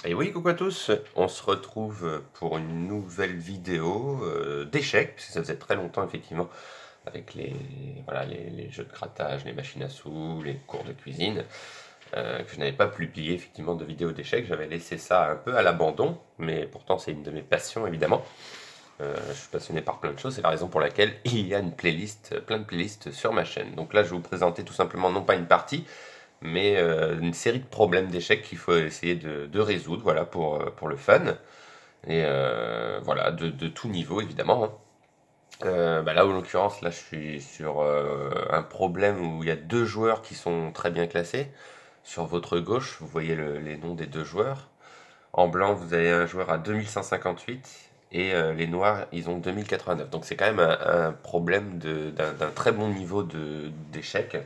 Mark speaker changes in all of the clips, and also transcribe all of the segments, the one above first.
Speaker 1: Et oui, coucou à tous, on se retrouve pour une nouvelle vidéo d'échecs, parce que ça faisait très longtemps effectivement, avec les jeux de grattage, les machines à sous, les cours de cuisine, que je n'avais pas publié effectivement de vidéos d'échecs, j'avais laissé ça un peu à l'abandon, mais pourtant c'est une de mes passions évidemment. Je suis passionné par plein de choses, c'est la raison pour laquelle il y a une playlist, plein de playlists sur ma chaîne. Donc là je vais vous présenter tout simplement non pas une partie, mais une série de problèmes d'échecs qu'il faut essayer de résoudre, voilà, pour le fun. Et voilà, de tout niveau, évidemment, hein. Là, en l'occurrence, là, je suis sur un problème où il y a deux joueurs qui sont très bien classés. Sur votre gauche, vous voyez les noms des deux joueurs. En blanc, vous avez un joueur à 2158 et les noirs, ils ont 2089. Donc c'est quand même un problème d'un très bon niveau d'échec.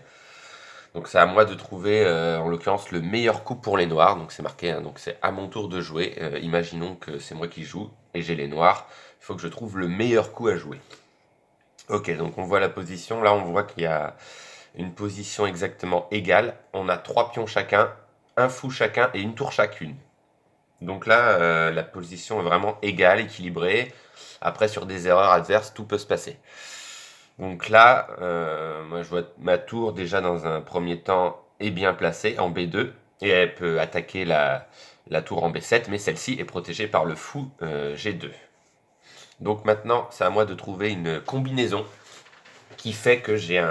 Speaker 1: Donc c'est à moi de trouver, en l'occurrence, le meilleur coup pour les noirs. Donc c'est marqué, hein, donc c'est à mon tour de jouer. Imaginons que c'est moi qui joue et j'ai les noirs. Il faut que je trouve le meilleur coup à jouer. Ok, donc on voit la position. Là, on voit qu'il y a une position exactement égale. On a 3 pions chacun, un fou chacun et une tour chacune. Donc là, la position est vraiment égale, équilibrée. Après, sur des erreurs adverses, tout peut se passer. Donc là, moi je vois ma tour déjà dans un premier temps est bien placée en B2 et elle peut attaquer la tour en B7, mais celle-ci est protégée par le fou G2. Donc maintenant, c'est à moi de trouver une combinaison qui fait que j'ai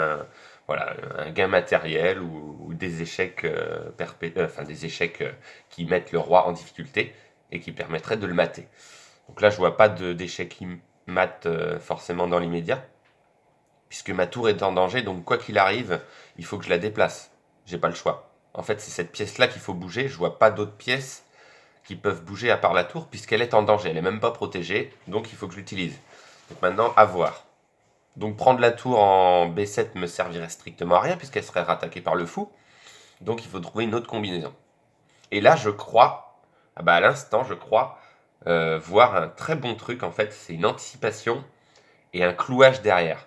Speaker 1: voilà, un gain matériel ou des échecs, des échecs qui mettent le roi en difficulté et qui permettraient de le mater. Donc là, je vois pas d'échec qui mate forcément dans l'immédiat, puisque ma tour est en danger, donc quoi qu'il arrive, il faut que je la déplace. J'ai pas le choix. En fait, c'est cette pièce-là qu'il faut bouger. Je vois pas d'autres pièces qui peuvent bouger à part la tour, puisqu'elle est en danger. Elle est même pas protégée, donc il faut que je l'utilise. Donc maintenant, à voir. Donc prendre la tour en B7 me servirait strictement à rien, puisqu'elle serait rattaquée par le fou. Donc il faut trouver une autre combinaison. Et là, je crois, à l'instant, je crois voir un très bon truc. En fait, c'est une anticipation et un clouage derrière.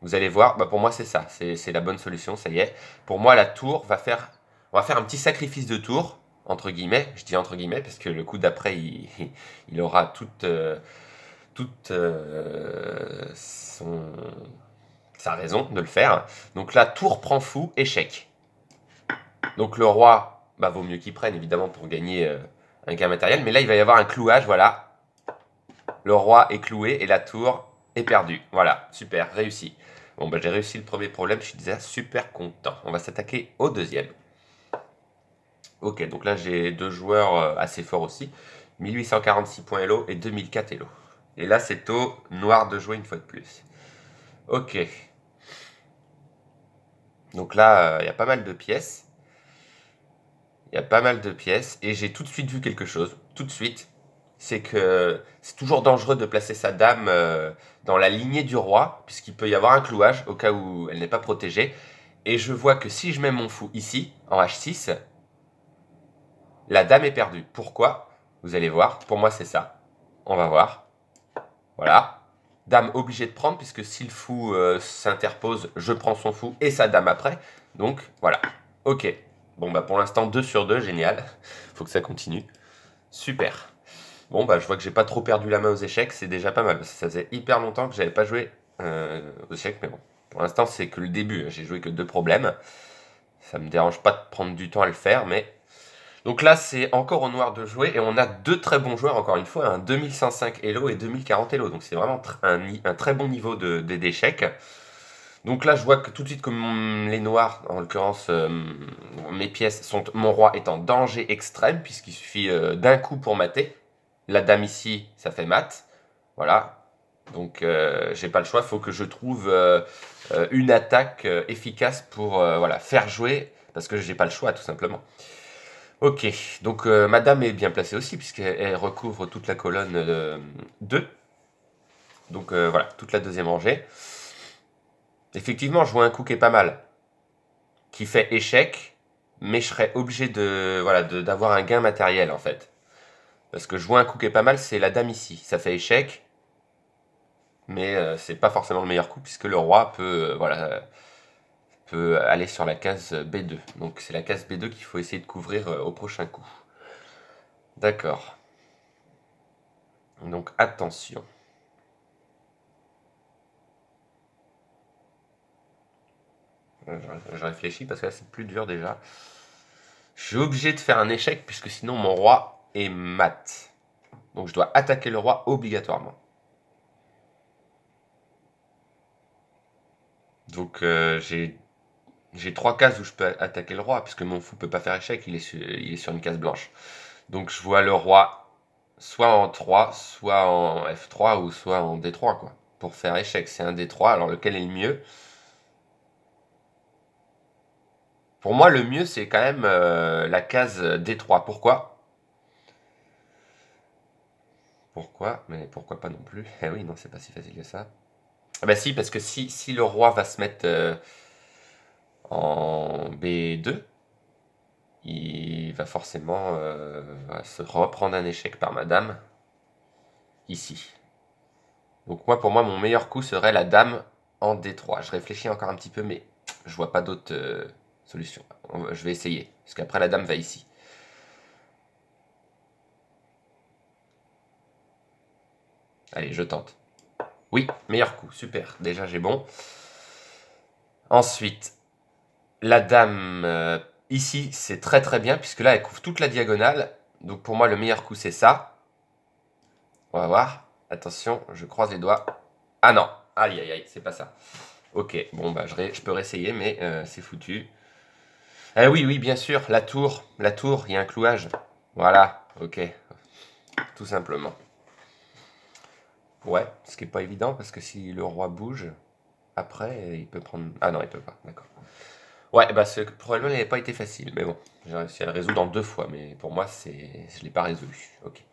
Speaker 1: Vous allez voir, pour moi c'est ça, c'est la bonne solution, ça y est. Pour moi la tour on va faire un petit sacrifice de tour, entre guillemets, je dis entre guillemets, parce que le coup d'après il aura sa raison de le faire. Donc là, tour prend fou, échec. Donc le roi, vaut mieux qu'il prenne évidemment pour gagner un gain matériel, mais là il va y avoir un clouage, voilà. Le roi est cloué et la tour est perdue. Voilà, super, réussi. Bon, j'ai réussi le premier problème, je suis déjà super content. On va s'attaquer au deuxième. Ok, donc là j'ai deux joueurs assez forts aussi. 1846 points Elo et 2004 Elo. Et là c'est au noir de jouer une fois de plus. Ok. Donc là, il y a pas mal de pièces. Il y a pas mal de pièces. Et j'ai tout de suite vu quelque chose. Tout de suite. C'est que c'est toujours dangereux de placer sa dame dans la lignée du roi, puisqu'il peut y avoir un clouage au cas où elle n'est pas protégée. Et je vois que si je mets mon fou ici, en H6, la dame est perdue. Pourquoi? Vous allez voir. Pour moi, c'est ça. On va voir. Voilà. Dame obligée de prendre, puisque si le fou s'interpose, je prends son fou et sa dame après. Donc, voilà. Ok. Bon, pour l'instant, 2 sur 2, génial. Faut que ça continue. Super. Bon, je vois que j'ai pas trop perdu la main aux échecs, c'est déjà pas mal. Parce que ça faisait hyper longtemps que j'avais pas joué aux échecs, mais bon. Pour l'instant, c'est que le début. J'ai joué que 2 problèmes. Ça me dérange pas de prendre du temps à le faire, mais... Donc là, c'est encore au noir de jouer, et on a deux très bons joueurs, encore une fois, un 2105 Elo et 2040 Elo. Donc c'est vraiment un très bon niveau d'échecs. Donc là, je vois que tout de suite, comme les noirs, en l'occurrence, mes pièces sont... Mon roi est en danger extrême, puisqu'il suffit d'un coup pour mater. La dame ici, ça fait mat. Voilà. Donc, j'ai pas le choix. Il faut que je trouve une attaque efficace pour voilà, faire jouer, parce que j'ai pas le choix, tout simplement. Ok. Donc, ma dame est bien placée aussi, puisqu'elle recouvre toute la colonne 2. Donc, voilà, toute la deuxième rangée. Effectivement, je vois un coup qui est pas mal, qui fait échec, mais je serais obligé d'avoir un gain matériel, en fait. Parce que je vois un coup qui est pas mal, c'est la dame ici. Ça fait échec, mais c'est pas forcément le meilleur coup, puisque le roi peut aller sur la case B2. Donc c'est la case B2 qu'il faut essayer de couvrir au prochain coup. D'accord. Donc attention. Je réfléchis parce que là c'est plus dur déjà. Je suis obligé de faire un échec puisque sinon mon roi est mat. Donc je dois attaquer le roi obligatoirement. Donc j'ai 3 cases où je peux attaquer le roi puisque mon fou peut pas faire échec, il est sur une case blanche. Donc je vois le roi soit en 3, soit en F3 ou soit en D3 quoi. Pour faire échec, c'est un D3, alors lequel est le mieux? Pour moi, le mieux, c'est quand même la case D3. Pourquoi? Pourquoi? Mais pourquoi pas non plus? Eh oui, non, c'est pas si facile que ça. Ah bah si, parce que si le roi va se mettre en B2, il va forcément se reprendre un échec par ma dame, ici. Donc moi, pour moi, mon meilleur coup serait la dame en D3. Je réfléchis encore un petit peu, mais je vois pas d'autre solution. Je vais essayer, parce qu'après la dame va ici. Allez, je tente. Oui, meilleur coup, super. Déjà, j'ai bon. Ensuite, la dame ici, c'est très très bien, puisque là, elle couvre toute la diagonale. Donc pour moi, le meilleur coup, c'est ça. On va voir. Attention, je croise les doigts. Ah non, aïe aïe aïe, c'est pas ça. Ok, bon, bah je peux réessayer, mais c'est foutu. Eh oui, oui, bien sûr, la tour, il y a un clouage. Voilà, ok, tout simplement. Ouais, ce qui est pas évident, parce que si le roi bouge, après, il peut prendre... Ah non, il peut pas, d'accord. Ouais, bah ce problème n'avait pas été facile, mais bon, j'ai réussi à le résoudre en 2 fois, mais pour moi, je ne l'ai pas résolu. Ok.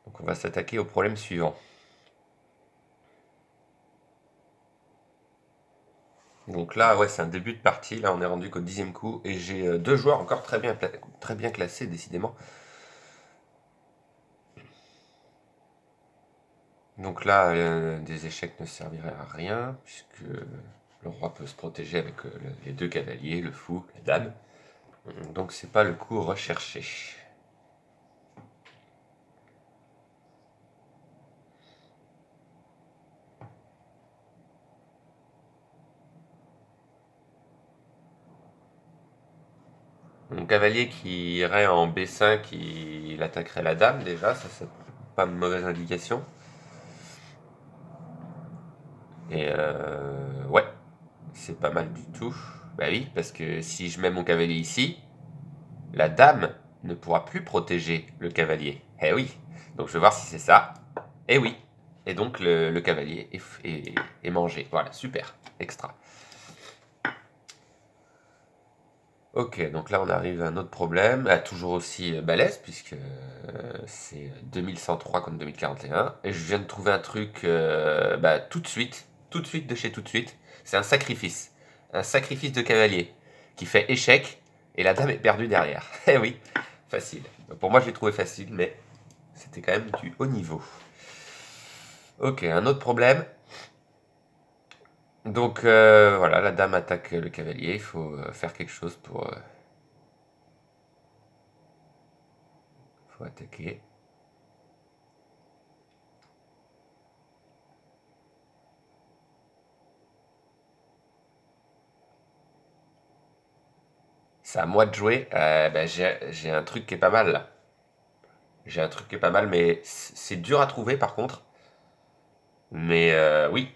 Speaker 1: Donc on va s'attaquer au problème suivant. Donc là, ouais, c'est un début de partie. Là, on est rendu qu'au 10e coup, et j'ai 2 joueurs encore très bien classés, décidément. Donc là, des échecs ne serviraient à rien, puisque le roi peut se protéger avec les 2 cavaliers, le fou, la dame. Donc c'est pas le coup recherché. Mon cavalier qui irait en B5, il attaquerait la dame déjà, ça c'est pas une mauvaise indication. Et ouais, c'est pas mal du tout. Bah oui, parce que si je mets mon cavalier ici, la dame ne pourra plus protéger le cavalier. Eh oui, donc je vais voir si c'est ça. Eh oui, et donc le cavalier est mangé. Voilà, super, extra. Ok, donc là on arrive à un autre problème, toujours aussi balèze, puisque c'est 2103 contre 2041. Et je viens de trouver un truc bah, tout de suite de chez tout de suite. C'est un sacrifice. Un sacrifice de cavalier qui fait échec et la dame est perdue derrière. Eh oui, facile. Pour moi je l'ai trouvé facile, mais c'était quand même du haut niveau. Ok, un autre problème. Donc voilà, la dame attaque le cavalier, il faut faire quelque chose pour... faut attaquer. C'est à moi de jouer. Ben, j'ai un truc qui est pas mal là. J'ai un truc qui est pas mal, mais c'est dur à trouver par contre. Mais oui,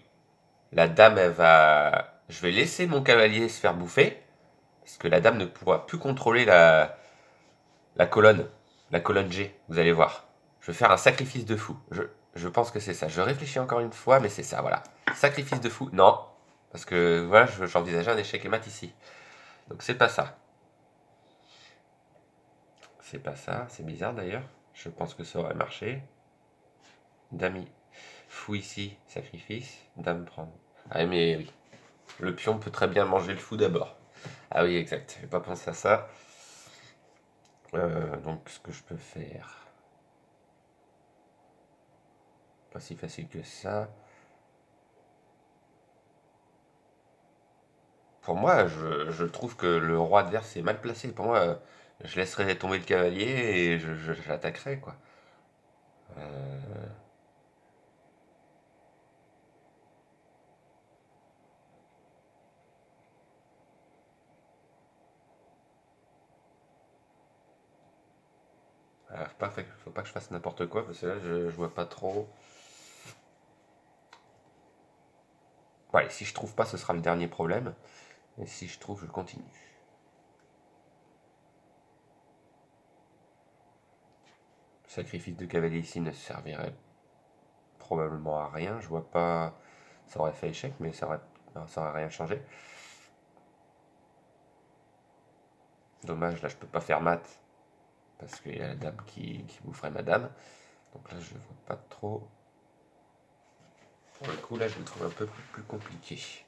Speaker 1: la dame, elle va... Je vais laisser mon cavalier se faire bouffer, parce que la dame ne pourra plus contrôler la colonne. La colonne G, vous allez voir. Je vais faire un sacrifice de fou. Je pense que c'est ça. Je réfléchis encore une fois, mais c'est ça, voilà. Sacrifice de fou, non. Parce que voilà, j'envisageais un échec et mat ici. Donc c'est pas ça. C'est pas ça, c'est bizarre d'ailleurs. Je pense que ça aurait marché. Dame fou ici, sacrifice. Dame prend. Ah mais oui. Le pion peut très bien manger le fou d'abord. Ah oui, exact. J'ai pas pensé à ça. Donc ce que je peux faire. Pas si facile que ça. Pour moi, je trouve que le roi adverse est mal placé. Pour moi, Je laisserai tomber le cavalier et j'attaquerai, quoi. Euh, Alors, faut pas que je fasse n'importe quoi parce que là je vois pas trop. Bon, allez, si je trouve pas, ce sera le dernier problème. Et si je trouve, je continue. Sacrifice de cavalier ici ne servirait probablement à rien. Je vois pas. Ça aurait fait échec, mais non, ça aurait rien changé. Dommage, là je peux pas faire mat. Parce qu'il y a la dame qui boufferait ma dame. Donc là je vois pas trop. Pour le coup, là je le trouve un peu plus compliqué.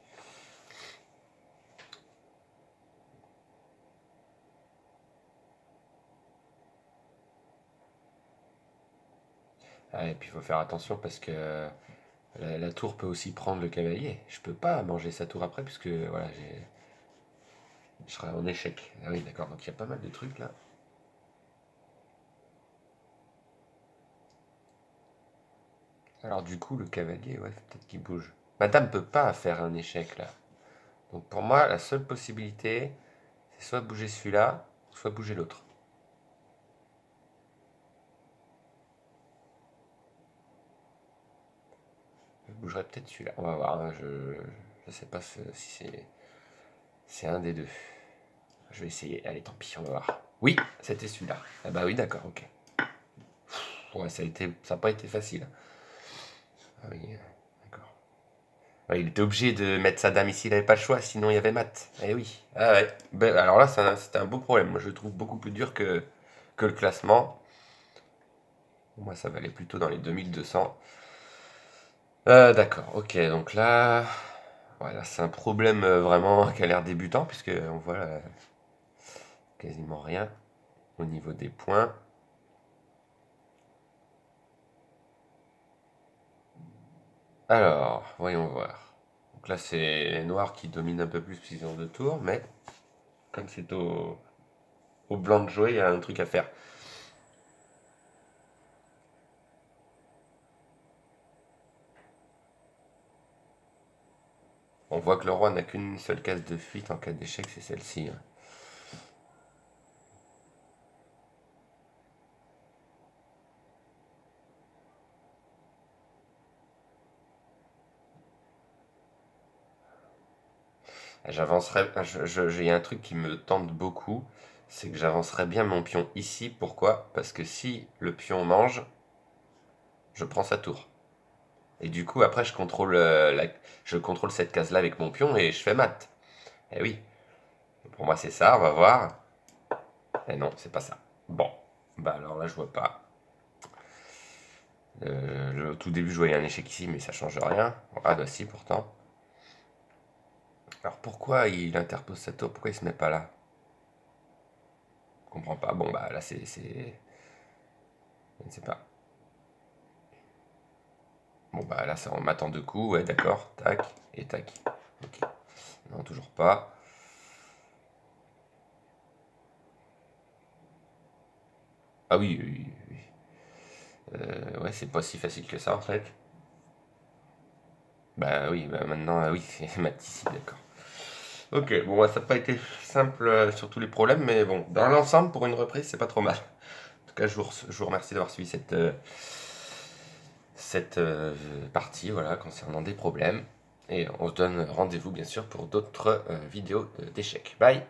Speaker 1: Ah, et puis il faut faire attention parce que la tour peut aussi prendre le cavalier. Je peux pas manger sa tour après puisque voilà, je serai en échec. Ah oui, d'accord, donc il y a pas mal de trucs là. Alors du coup, le cavalier, ouais, peut-être qu'il bouge. Madame peut pas faire un échec là. Donc pour moi, la seule possibilité, c'est soit bouger celui-là, soit bouger l'autre. Je bougerai peut-être celui-là. On va voir, hein, je sais pas si c'est un des deux. Je vais essayer. Allez, tant pis, on va voir. Oui, c'était celui-là. Ah bah oui, d'accord, ok. Ouais, ça n'a pas été facile. Ah oui, d'accord. Ouais, il était obligé de mettre sa dame ici, il n'avait pas le choix, sinon il y avait mat. Eh oui. Ah ouais. Ben, alors là, c'était un beau problème. Moi, je le trouve beaucoup plus dur que le classement. Moi, ça va aller plutôt dans les 2200. D'accord, ok. Donc là, voilà, c'est un problème vraiment qui a l'air débutant, puisque on voit quasiment rien au niveau des points. Alors, voyons voir. Donc là, c'est les noirs qui dominent un peu plus puisqu'ils ont deux tours, mais comme c'est au blanc de jouer, il y a un truc à faire. On voit que le roi n'a qu'une seule case de fuite en cas d'échec, c'est celle-ci, hein. J'avancerai. Il y a un truc qui me tente beaucoup, c'est que j'avancerai bien mon pion ici. Pourquoi? Parce que si le pion mange, je prends sa tour. Et du coup, après, je contrôle cette case-là avec mon pion et je fais mat. Eh oui, pour moi c'est ça, on va voir. Eh non, c'est pas ça. Bon, bah alors là, je vois pas. Au tout début, je voyais un échec ici, mais ça change rien. Ah bah si, pourtant. Alors pourquoi il interpose sa tour? Pourquoi il se met pas là? Je comprends pas. Bon bah là, je ne sais pas. Bon bah là, c'est en matant deux coups. Ouais, d'accord. Tac et tac. Ok. Non, toujours pas. Ah oui, oui, oui. Ouais, c'est pas si facile que ça en fait. Bah oui, bah maintenant, oui, c'est mat ici, d'accord. Ok, bon, ouais, ça n'a pas été simple sur tous les problèmes, mais bon, dans l'ensemble, pour une reprise, c'est pas trop mal. En tout cas, je vous remercie d'avoir suivi cette partie, voilà, concernant des problèmes. Et on se donne rendez-vous, bien sûr, pour d'autres vidéos d'échecs. Bye!